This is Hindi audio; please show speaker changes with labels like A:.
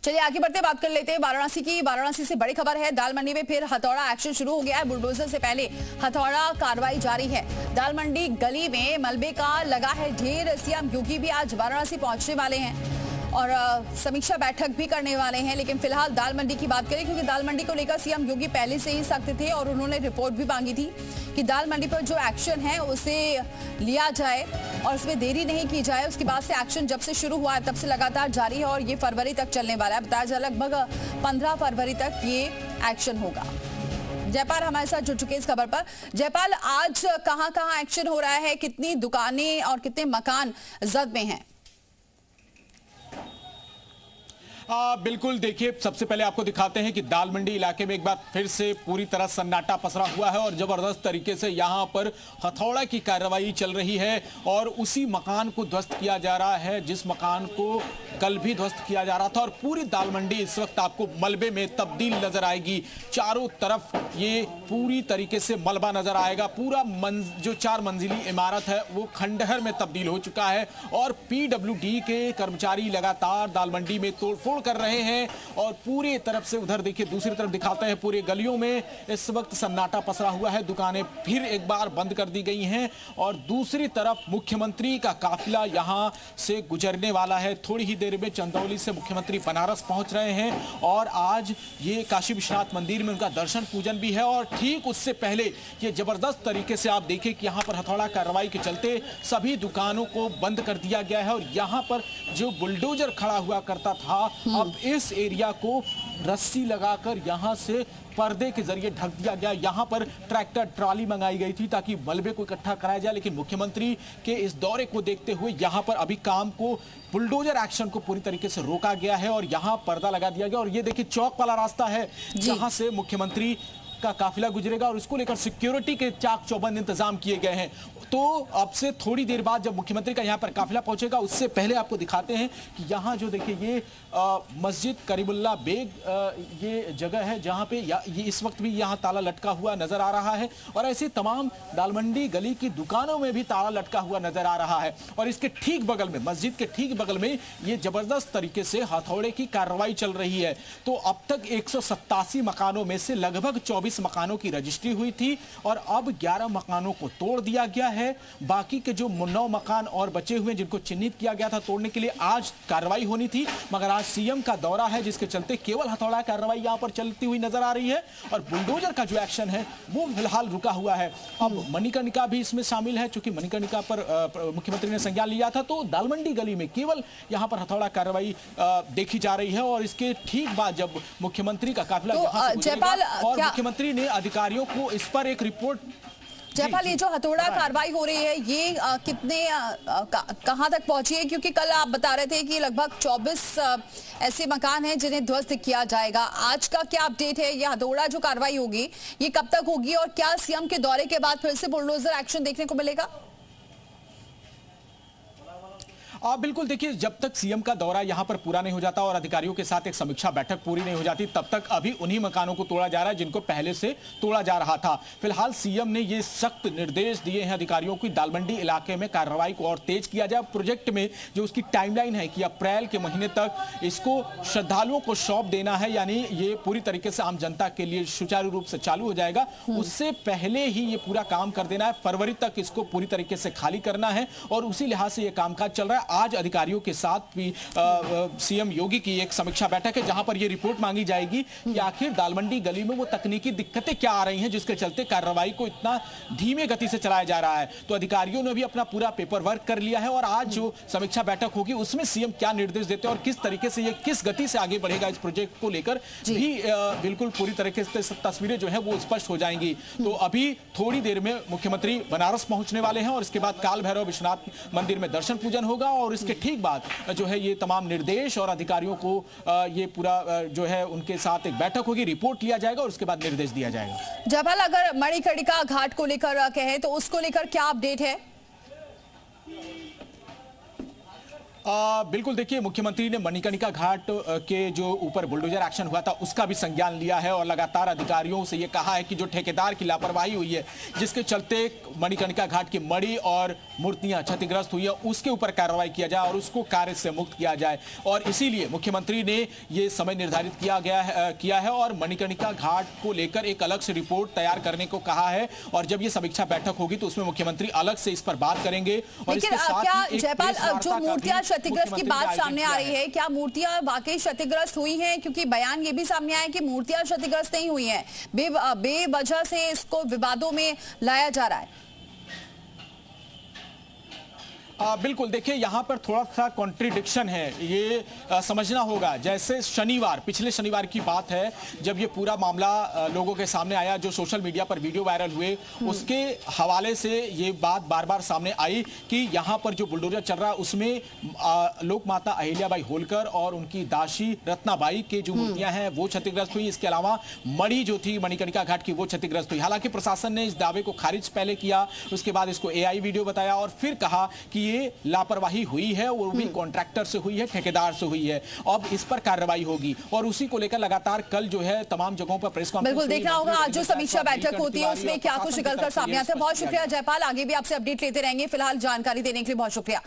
A: चलिए आगे बढ़ते बात कर लेते हैं वाराणसी की। वाराणसी से बड़ी खबर है, दाल मंडी में फिर हथौड़ा एक्शन शुरू हो गया है। बुलडोजर से पहले हथौड़ा कार्रवाई जारी है। दाल मंडी गली में मलबे का लगा है ढेर। सीएम योगी भी आज वाराणसी पहुंचने वाले हैं और समीक्षा बैठक भी करने वाले हैं। लेकिन फिलहाल दाल मंडी की बात करें, क्योंकि दाल मंडी को लेकर सीएम योगी पहले से ही सख्त थे और उन्होंने रिपोर्ट भी मांगी थी कि दाल मंडी पर जो एक्शन है उसे लिया जाए और उसमें देरी नहीं की जाए। उसके बाद से एक्शन जब से शुरू हुआ है तब से लगातार जारी है और ये फरवरी तक चलने वाला है। बताया जाए लगभग 15 फरवरी तक ये एक्शन होगा। जयपाल हमारे साथ जुड़ चुके इस खबर पर। जयपाल, आज कहां एक्शन हो रहा है, कितनी दुकानें और कितने मकान जद में हैं?
B: बिल्कुल, देखिए सबसे पहले आपको दिखाते हैं कि दाल मंडी इलाके में एक बार फिर से पूरी तरह सन्नाटा पसरा हुआ है और जबरदस्त तरीके से यहां पर हथौड़ा की कार्रवाई चल रही है और उसी मकान को ध्वस्त किया जा रहा है जिस मकान को कल भी ध्वस्त किया जा रहा था। और पूरी दाल मंडी इस वक्त आपको मलबे में तब्दील नजर आएगी। चारों तरफ ये पूरी तरीके से मलबा नजर आएगा। पूरा जो 4 मंजिली इमारत है वो खंडहर में तब्दील हो चुका है और पीडब्ल्यूडी के कर्मचारी लगातार दाल मंडी में तोड़फोड़ कर रहे हैं और पूरी तरफ से उधर देखिए, दूसरी तरफ दिखाते हैं, पूरे गलियों में इस वक्त सन्नाटा पसरा हुआ है। दुकानें फिर एक बार बंद कर दी गई हैं और दूसरी तरफ मुख्यमंत्री का काफिला यहां से गुजरने वाला है। थोड़ी ही देर में चंदौली से मुख्यमंत्री बनारस पहुंच रहे हैं और आज ये काशी विश्वनाथ मंदिर में उनका दर्शन पूजन भी है। और ठीक उससे पहले ये जबरदस्त तरीके से आप देखिए कि यहां पर हथौड़ा कार्रवाई के चलते सभी दुकानों को बंद कर दिया गया है और यहां पर जो बुलडोजर खड़ा हुआ करता था अब इस एरिया को रस्सी लगाकर यहां से पर्दे के जरिए ढक दिया गया। यहां पर ट्रैक्टर ट्रॉली मंगाई गई थी ताकि मलबे को इकट्ठा कराया जाए, लेकिन मुख्यमंत्री के इस दौरे को देखते हुए यहां पर अभी काम को, बुलडोजर एक्शन को पूरी तरीके से रोका गया है और यहां पर्दा लगा दिया गया। और ये देखिए चौक वाला रास्ता है जहां से मुख्यमंत्री का काफिला गुजरेगा और उसको लेकर सिक्योरिटी के चाक चौबंद इंतजाम किए गए हैं। तो अब से थोड़ी देर बाद जब मुख्यमंत्री का यहां पर काफिला पहुंचेगा उससे पहले आपको दिखाते हैं कि यहां जो देखिए ये मस्जिद करीमुल्ला बेग ये जगह है जहां पे ये इस वक्त भी यहां ताला लटका हुआ नजर आ रहा है और ऐसी तमाम दाल मंडी गली की दुकानों में भी ताला लटका हुआ नजर आ रहा है। और इसके ठीक बगल में, मस्जिद के ठीक बगल में ये जबरदस्त तरीके से हथौड़े की कार्रवाई चल रही है। तो अब तक 187 मकानों में से लगभग 24 मकानों की रजिस्ट्री हुई थी और अब 11 मकानों को तोड़ दिया गया है। बाकी के जो 9 मकान और बचे हुए जिनको चिन्हित किया गया था तोड़ने के लिए आज कार्रवाई होनी थी, मगर आज सीएम का दौरा है जिसके चलते केवल हथौड़ा कार्रवाई यहां पर चलती हुई नजर आ रही है और बुलडोजर का जो एक्शन है वो फिलहाल रुका हुआ है। अब मणिकर्णिका भी इसमें शामिल है, क्योंकि मणिकर्णिका पर मुख्यमंत्री ने संज्ञान लिया था। तो दालमंडी गली में केवल यहां पर हथौड़ा कार्रवाई देखी जा रही है और इसके ठीक बाद जब मुख्यमंत्री का काफिला यहां से गुजरेगा और मुख्यमंत्री ने अधिकारियों को इस पर एक रिपोर्ट।
A: जयपाल, ये जो हथौड़ा कार्रवाई हो रही है ये कितने कहां तक पहुंची है? क्योंकि कल आप बता रहे थे कि लगभग 24 ऐसे मकान हैं जिन्हें ध्वस्त किया जाएगा। आज का क्या अपडेट है? ये हथौड़ा जो कार्रवाई होगी ये कब तक होगी और क्या सीएम के दौरे के बाद फिर से बुलडोजर एक्शन देखने को मिलेगा?
B: बिल्कुल, देखिए जब तक सीएम का दौरा यहां पर पूरा नहीं हो जाता और अधिकारियों के साथ एक समीक्षा बैठक पूरी नहीं हो जाती तब तक अभी उन्हीं मकानों को तोड़ा जा रहा है जिनको पहले से तोड़ा जा रहा था। फिलहाल सीएम ने ये सख्त निर्देश दिए हैं अधिकारियों को, दालमंडी इलाके में कार्रवाई को और तेज किया जाए। प्रोजेक्ट में जो उसकी टाइमलाइन है कि अप्रैल के महीने तक इसको श्रद्धालुओं को सौंप देना है, यानी ये पूरी तरीके से आम जनता के लिए सुचारू रूप से चालू हो जाएगा। उससे पहले ही ये पूरा काम कर देना है, फरवरी तक इसको पूरी तरीके से खाली करना है और उसी लिहाज से ये कामकाज चल रहा है। आज अधिकारियों के साथ भी सीएम योगी की एक समीक्षा बैठक है जहां पर यह रिपोर्ट मांगी जाएगी कि आखिर दालमंडी गली में वो तकनीकी दिक्कतें क्या आ रही हैं जिसके चलते कार्रवाई को इतना धीमे गति से चलाया जा रहा है। तो अधिकारियों ने भी अपना पूरा पेपर वर्क कर लिया है और आज जो समीक्षा बैठक होगी उसमें सीएम क्या निर्देश देते हैं और किस तरीके से ये किस गति से आगे बढ़ेगा इस प्रोजेक्ट को लेकर भी बिल्कुल पूरी तरीके से तस्वीरें जो है वो स्पष्ट हो जाएंगी। तो अभी थोड़ी देर में मुख्यमंत्री बनारस पहुंचने वाले हैं और इसके बाद काल भैरव विश्वनाथ मंदिर में दर्शन पूजन होगा और इसके ठीक बाद जो है ये तमाम निर्देश और अधिकारियों को ये पूरा जो है उनके साथ एक बैठक होगी, रिपोर्ट लिया जाएगा और उसके बाद निर्देश दिया जाएगा।
A: जयपाल, अगर मणिकर्णिका घाट को लेकर कहें तो उसको लेकर क्या अपडेट है?
B: बिल्कुल देखिए, मुख्यमंत्री ने मणिकर्णिका घाट के जो ऊपर बुलडोजर एक्शन हुआ था उसका भी संज्ञान लिया है और लगातार अधिकारियों से ये कहा है कि जो ठेकेदार की लापरवाही हुई है, जिसके चलते मणिकर्णिका घाट की मणि और मूर्तियां क्षतिग्रस्त हुई है, उसके ऊपर कार्रवाई किया जाए और उसको कार्य से मुक्त किया जाए। और इसीलिए मुख्यमंत्री ने ये समय निर्धारित किया है और मणिकर्णिका घाट को लेकर एक अलग से रिपोर्ट तैयार करने को कहा है। और जब ये समीक्षा बैठक होगी तो उसमें मुख्यमंत्री अलग से इस पर बात करेंगे। और
A: लेकिन क्या जयपाल, जो मूर्तियां क्षतिग्रस्त की बात सामने आ रही है, क्या मूर्तियां वाकई क्षतिग्रस्त हुई हैं? क्योंकि बयान ये भी सामने आया है कि मूर्तियां क्षतिग्रस्त नहीं हुई हैं, बेवजह से इसको विवादों में लाया जा रहा है।
B: बिल्कुल देखिए, यहाँ पर थोड़ा सा कॉन्ट्रिडिक्शन है, ये समझना होगा। जैसे पिछले शनिवार की बात है, जब ये पूरा मामला लोगों के सामने आया, जो सोशल मीडिया पर वीडियो वायरल हुए, उसके हवाले से ये बात बार बार सामने आई कि यहाँ पर जो बुलडोजर चल रहा है उसमें लोक माता अहिल्याबाई होलकर और उनकी दासी रत्नाबाई के जो मूर्तियां हैं वो क्षतिग्रस्त हुई। इसके अलावा मणि जो थी मणिकर्णिका घाट की, वो क्षतिग्रस्त हुई। हालांकि प्रशासन ने इस दावे को खारिज पहले किया, उसके बाद इसको AI वीडियो बताया और फिर कहा कि ये लापरवाही हुई है, वो भी कॉन्ट्रैक्टर से हुई है, ठेकेदार से हुई है। अब इस पर कार्रवाई होगी और उसी को लेकर लगातार कल जो है तमाम जगहों पर प्रेस कॉन्फ्रेंस
A: बिल्कुल देखना होगा आज जो समीक्षा बैठक होती है उसमें क्या कुछ निकलकर सामने आता है। बहुत शुक्रिया जयपाल, आगे भी आपसे अपडेट लेते रहेंगे। फिलहाल जानकारी देने के लिए बहुत शुक्रिया।